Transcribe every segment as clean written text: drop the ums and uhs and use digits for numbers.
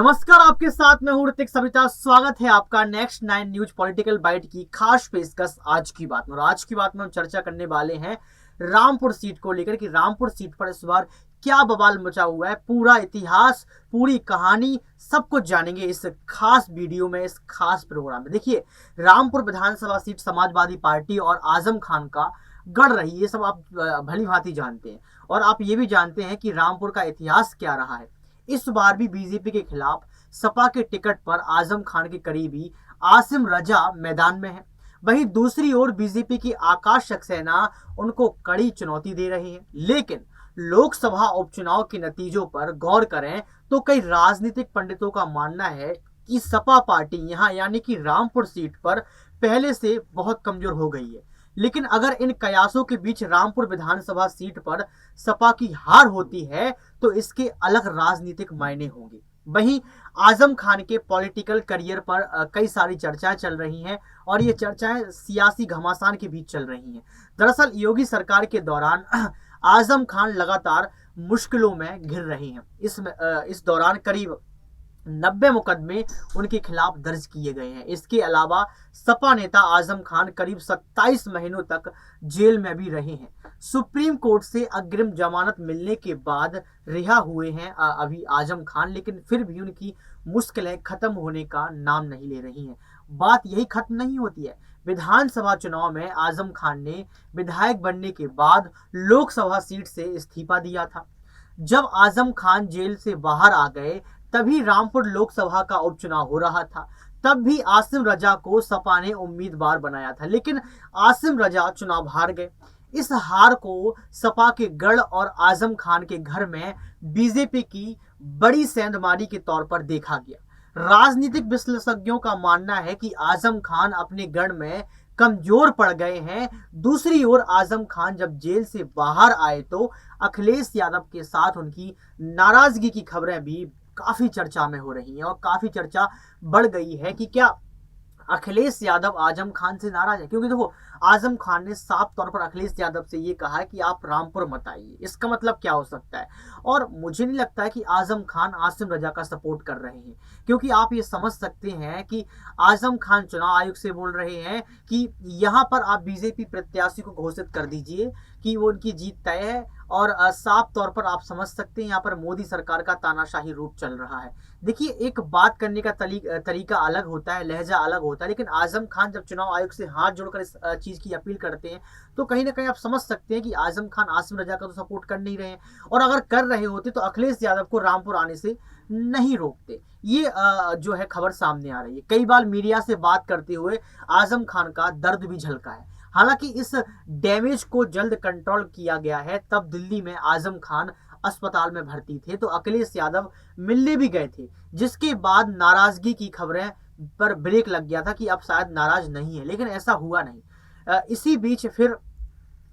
नमस्कार, आपके साथ मैं हूं ऋतिक सविता। स्वागत है आपका नेक्स्ट 9 न्यूज पॉलिटिकल बाइट की खास पेशकश आज की बात में। और आज की बात में हम चर्चा करने वाले हैं रामपुर सीट को लेकर कि रामपुर सीट पर इस बार क्या बवाल मचा हुआ है। पूरा इतिहास, पूरी कहानी सब कुछ जानेंगे इस खास वीडियो में, इस खास प्रोग्राम में। देखिए, रामपुर विधानसभा सीट समाजवादी पार्टी और आजम खान का गढ़ रही, ये सब आप भली भांति जानते हैं। और आप ये भी जानते हैं कि रामपुर का इतिहास क्या रहा है। इस बार भी बीजेपी के खिलाफ सपा के टिकट पर आजम खान के करीबी आसिम रजा मैदान में है। वहीं दूसरी ओर बीजेपी की आकाश सक्सेना उनको कड़ी चुनौती दे रही है। लेकिन लोकसभा उपचुनाव के नतीजों पर गौर करें तो कई राजनीतिक पंडितों का मानना है कि सपा पार्टी यहां यानी कि रामपुर सीट पर पहले से बहुत कमजोर हो गई है। लेकिन अगर इन कयासों के बीच रामपुर विधानसभा सीट पर सपा की हार होती है तो इसके अलग राजनीतिक मायने होंगे। वहीं आजम खान के पॉलिटिकल करियर पर कई सारी चर्चाएं चल रही हैं और ये चर्चाएं सियासी घमासान के बीच चल रही हैं। दरअसल योगी सरकार के दौरान आजम खान लगातार मुश्किलों में घिर रहे हैं। इस दौरान करीब 90 मुकदमे उनके खिलाफ दर्ज किए गए हैं। इसके अलावा सपा नेता आजम खान करीब 27 महीनों तक जेल में भी रहे हैं। सुप्रीम कोर्ट से अग्रिम जमानत मिलने के बाद रिहा हुए हैं अभी आजम खान, लेकिन फिर भी उनकी मुश्किलें खत्म होने का नाम नहीं ले रही हैं। बात यही खत्म नहीं होती है। विधानसभा चुनाव में आजम खान ने विधायक बनने के बाद लोकसभा सीट से इस्तीफा दिया था। जब आजम खान जेल से बाहर आ गए तभी रामपुर लोकसभा का उपचुनाव हो रहा था। तब भी आसिम रजा को सपा ने उम्मीदवार बनाया था, लेकिन आसिम रजा चुनाव हार गए। इस हार को सपा के गढ़ और आजम खान के घर में बीजेपी की बड़ी सेंधमारी के तौर पर देखा गया। राजनीतिक विश्लेषज्ञों का मानना है कि आजम खान अपने गढ़ में कमजोर पड़ गए हैं। दूसरी ओर आजम खान जब जेल से बाहर आए तो अखिलेश यादव के साथ उनकी नाराजगी की खबरें भी काफी चर्चा में हो रही हैं और काफी चर्चा बढ़ गई है कि क्या अखिलेश यादव आजम खान से नाराज है। क्योंकि देखो, आजम खान ने साफ तौर पर अखिलेश यादव से ये कहा है कि आप रामपुर मत आइए। इसका मतलब क्या हो सकता है? और मुझे नहीं लगता है कि आजम खान आसिम रजा का सपोर्ट कर रहे हैं, क्योंकि आप ये समझ सकते हैं कि आजम खान चुनाव आयोग से बोल रहे हैं कि यहाँ पर आप बीजेपी प्रत्याशी को घोषित कर दीजिए कि वो उनकी जीत तय है। और साफ तौर पर आप समझ सकते हैं यहाँ पर मोदी सरकार का तानाशाही रूप चल रहा है। देखिए, एक बात करने का तरीका अलग होता है, लहजा अलग होता है, लेकिन आजम खान जब चुनाव आयोग से हाथ जोड़कर इस चीज की अपील करते हैं तो कहीं ना कहीं आप समझ सकते हैं कि आजम खान आसिम रजा का तो सपोर्ट कर नहीं रहे हैं। और अगर कर रहे होते तो अखिलेश यादव को रामपुर आने से नहीं रोकते। ये जो है खबर सामने आ रही है। कई बार मीडिया से बात करते हुए आजम खान का दर्द भी झलका है। हालांकि इस डैमेज को जल्द कंट्रोल किया गया है। तब दिल्ली में आजम खान अस्पताल में भर्ती थे तो अखिलेश यादव मिलने भी गए थे, जिसके बाद नाराजगी की खबरें पर ब्रेक लग गया था कि अब शायद नाराज नहीं है, लेकिन ऐसा हुआ नहीं। इसी बीच फिर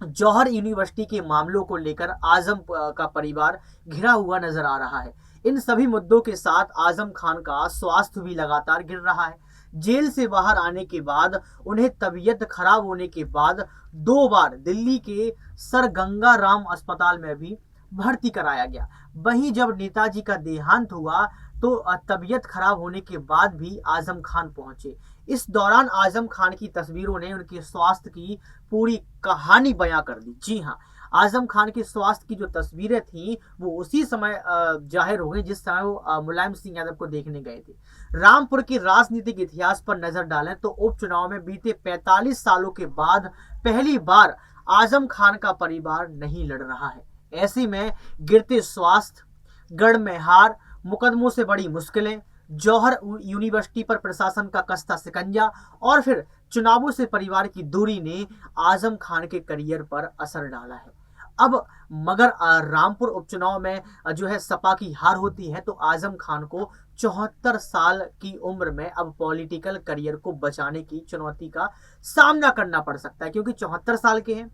जौहर यूनिवर्सिटी के मामलों को लेकर आजम का परिवार घिरा हुआ नजर आ रहा है। इन सभी मुद्दों के साथ आजम खान का स्वास्थ्य भी लगातार गिर रहा है। जेल से बाहर आने के बाद उन्हें तबीयत खराब होने के बाद 2 बार दिल्ली के सर गंगा राम अस्पताल में भी भर्ती कराया गया। वहीं जब नेताजी का देहांत हुआ तो तबीयत खराब होने के बाद भी आजम खान पहुंचे। इस दौरान आजम खान की तस्वीरों ने उनके स्वास्थ्य की पूरी कहानी बयां कर दी। जी हाँ, आजम खान के स्वास्थ्य की जो तस्वीरें थी वो उसी समय जाहिर हो गई जिस समय वो मुलायम सिंह यादव को देखने गए थे। रामपुर के राजनीतिक इतिहास पर नजर डालें तो उपचुनाव में बीते 45 सालों के बाद पहली बार आजम खान का परिवार नहीं लड़ रहा है। ऐसे में गिरते स्वास्थ्य, गढ़ में हार, मुकदमों से बड़ी मुश्किलें, जौहर यूनिवर्सिटी पर प्रशासन का कसता शिकंजा और फिर चुनावों से परिवार की दूरी ने आजम खान के करियर पर असर डाला है। अब मगर रामपुर उपचुनाव में जो है सपा की हार होती है तो आजम खान को 74 साल की उम्र में अब पॉलिटिकल करियर को बचाने की चुनौती का सामना करना पड़ सकता है, क्योंकि 74 साल के हैं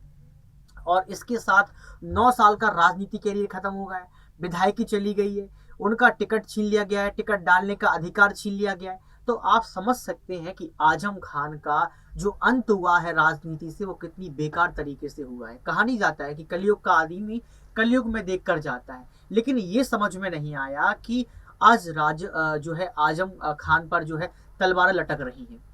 और इसके साथ 9 साल का राजनीति कैरियर खत्म हो गया है। विधायकी चली गई है, उनका टिकट छीन लिया गया है, टिकट डालने का अधिकार छीन लिया गया है। तो आप समझ सकते हैं कि आजम खान का जो अंत हुआ है राजनीति से वो कितनी बेकार तरीके से हुआ है। कहा नहीं जाता है कि कलयुग का आदमी कलयुग में देखकर जाता है, लेकिन ये समझ में नहीं आया कि आज जो है आजम खान पर जो है तलवारें लटक रही हैं।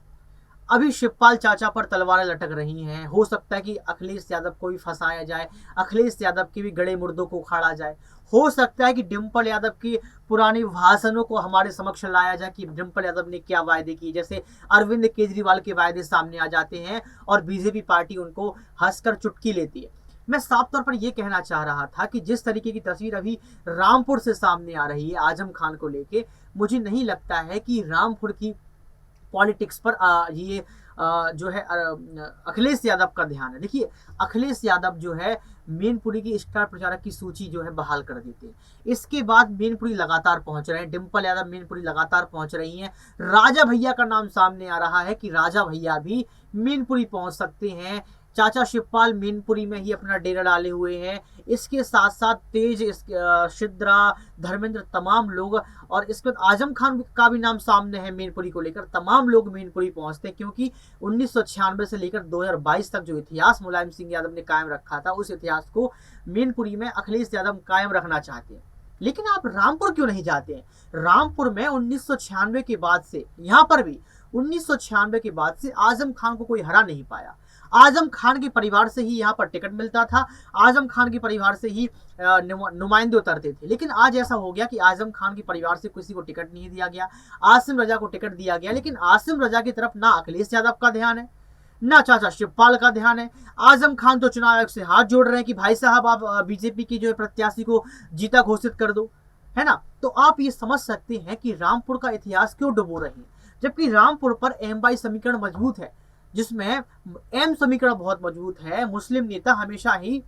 अभी शिवपाल चाचा पर तलवारें लटक रही हैं। हो सकता है कि अखिलेश यादव को भी फंसाया जाए, अखिलेश यादव के भी गड़े मुर्दों को उखाड़ा जाए। हो सकता है कि डिम्पल यादव की पुरानी भाषणों को हमारे समक्ष लाया जाए कि डिम्पल यादव ने क्या वायदे किए, जैसे अरविंद केजरीवाल के वायदे सामने आ जाते हैं और बीजेपी पार्टी उनको हंसकर चुटकी लेती है। मैं साफ तौर पर यह कहना चाह रहा था कि जिस तरीके की तस्वीर अभी रामपुर से सामने आ रही है आजम खान को लेके, मुझे नहीं लगता है कि रामपुर की पॉलिटिक्स पर ये जो है अखिलेश यादव का ध्यान है। देखिए, अखिलेश यादव जो है मैनपुरी की स्टार प्रचारक की सूची जो है बहाल कर देते हैं। इसके बाद मैनपुरी लगातार पहुंच रहे हैं, डिम्पल यादव मैनपुरी लगातार पहुंच रही हैं। राजा भैया का नाम सामने आ रहा है कि राजा भैया भी मैनपुरी पहुंच सकते हैं। चाचा शिवपाल मैनपुरी में ही अपना डेरा डाले हुए हैं। इसके साथ साथ तेज शिद्रा, धर्मेंद्र, तमाम लोग, और इसके बाद आजम खान का भी नाम सामने है मैनपुरी को लेकर। तमाम लोग मैनपुरी पहुंचते हैं क्योंकि 1996 से लेकर 2022 तक जो इतिहास मुलायम सिंह यादव ने कायम रखा था, उस इतिहास को मैनपुरी में अखिलेश यादव कायम रखना चाहते हैं। लेकिन आप रामपुर क्यों नहीं जाते हैं? रामपुर में 1996 के बाद से, यहाँ पर भी 1996 के बाद से आजम खान को कोई हरा नहीं पाया। आजम खान के परिवार से ही यहाँ पर टिकट मिलता था, आजम खान के परिवार से ही नुमाइंदे उतरते थे। लेकिन आज ऐसा हो गया कि आजम खान के परिवार से किसी को टिकट नहीं दिया गया, आसिम रजा को टिकट दिया गया। लेकिन आसिम रजा की तरफ ना अखिलेश यादव का ध्यान है, ना चाचा शिवपाल का ध्यान है। आजम खान तो चुनाव आयोग से हाथ जोड़ रहे हैं कि भाई साहब आप बीजेपी की जो है प्रत्याशी को जीता घोषित कर दो, है ना। तो आप ये समझ सकते हैं कि रामपुर का इतिहास क्यों डुबो रहे हैं, जबकि रामपुर पर एम समीकरण मजबूत है, जिसमें एम समीकरण बहुत मजबूत है। मुस्लिम नेता हमेशा ही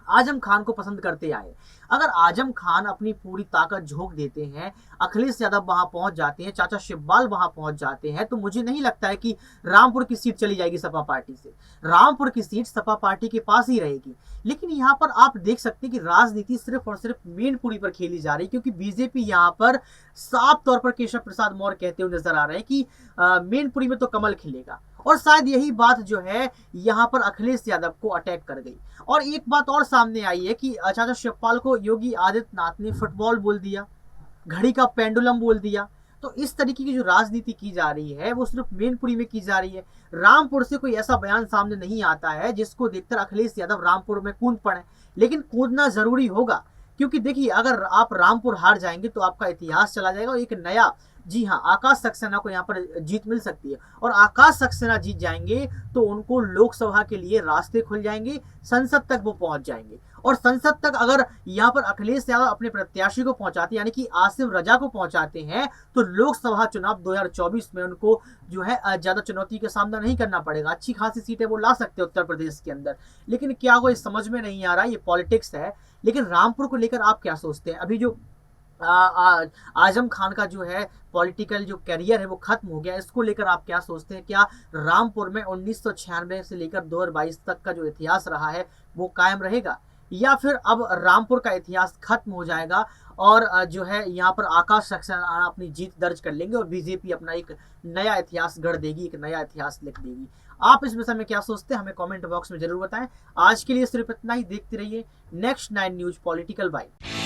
आजम खान को पसंद करते आए। अगर आजम खान अपनी पूरी ताकत झोंक देते हैं, अखिलेश यादव वहां पहुंच जाते हैं, चाचा शिवपाल वहां पहुंच जाते हैं, तो मुझे नहीं लगता है कि रामपुर की सीट चली जाएगी सपा पार्टी से। रामपुर की सीट सपा पार्टी के पास ही रहेगी। लेकिन यहाँ पर आप देख सकते हैं कि राजनीति सिर्फ और सिर्फ मैनपुरी पर खेली जा रही है, क्योंकि बीजेपी यहाँ पर साफ तौर पर केशव प्रसाद मौर्य कहते हुए नजर आ रहे हैं कि मैनपुरी में तो कमल खिलेगा। और शायद यही बात जो है यहाँ पर अखिलेश यादव को अटैक कर गई। और एक बात और सामने आई है कि चाचा शिवपाल को योगी आदित्यनाथ ने फुटबॉल बोल दिया, घड़ी का पेंडुलम बोल दिया। तो इस तरीके की जो राजनीति की जा रही है वो सिर्फ मैनपुरी में की जा रही है। रामपुर से कोई ऐसा बयान सामने नहीं आता है जिसको देखकर अखिलेश यादव रामपुर में कूद पड़े। लेकिन कूदना जरूरी होगा, क्योंकि देखिए, अगर आप रामपुर हार जाएंगे तो आपका इतिहास चला जाएगा और एक नया, जी हाँ, आकाश सक्सेना को यहाँ पर जीत मिल सकती है। और आकाश सक्सेना जीत जाएंगे तो उनको लोकसभा के लिए रास्ते खुल जाएंगे, संसद तक वो पहुंच जाएंगे। और संसद तक अगर यहाँ पर अखिलेश यादव अपने प्रत्याशी को पहुंचाते, यानी कि आसिम रजा को पहुंचाते हैं, तो लोकसभा चुनाव 2024 में उनको जो है ज्यादा चुनौती का सामना नहीं करना पड़ेगा। अच्छी खासी सीटें वो ला सकते हैं उत्तर प्रदेश के अंदर। लेकिन क्या वो इस समझ में नहीं आ रहा, ये पॉलिटिक्स है। लेकिन रामपुर को लेकर आप क्या सोचते हैं? अभी जो आजम खान का जो है पॉलिटिकल जो करियर है वो खत्म हो गया, इसको लेकर आप क्या सोचते हैं? क्या रामपुर में 1996 से लेकर 2022 तक का जो इतिहास रहा है वो कायम रहेगा, या फिर अब रामपुर का इतिहास खत्म हो जाएगा और जो है यहाँ पर आकाश सक्सेना अपनी जीत दर्ज कर लेंगे और बीजेपी अपना एक नया इतिहास गढ़ देगी, एक नया इतिहास लिख देगी? आप इस विषय में क्या सोचते हैं, हमें कमेंट बॉक्स में जरूर बताएं। आज के लिए सिर्फ इतना ही। देखते रहिए नेक्स्ट 9 न्यूज पॉलिटिकल बाइट।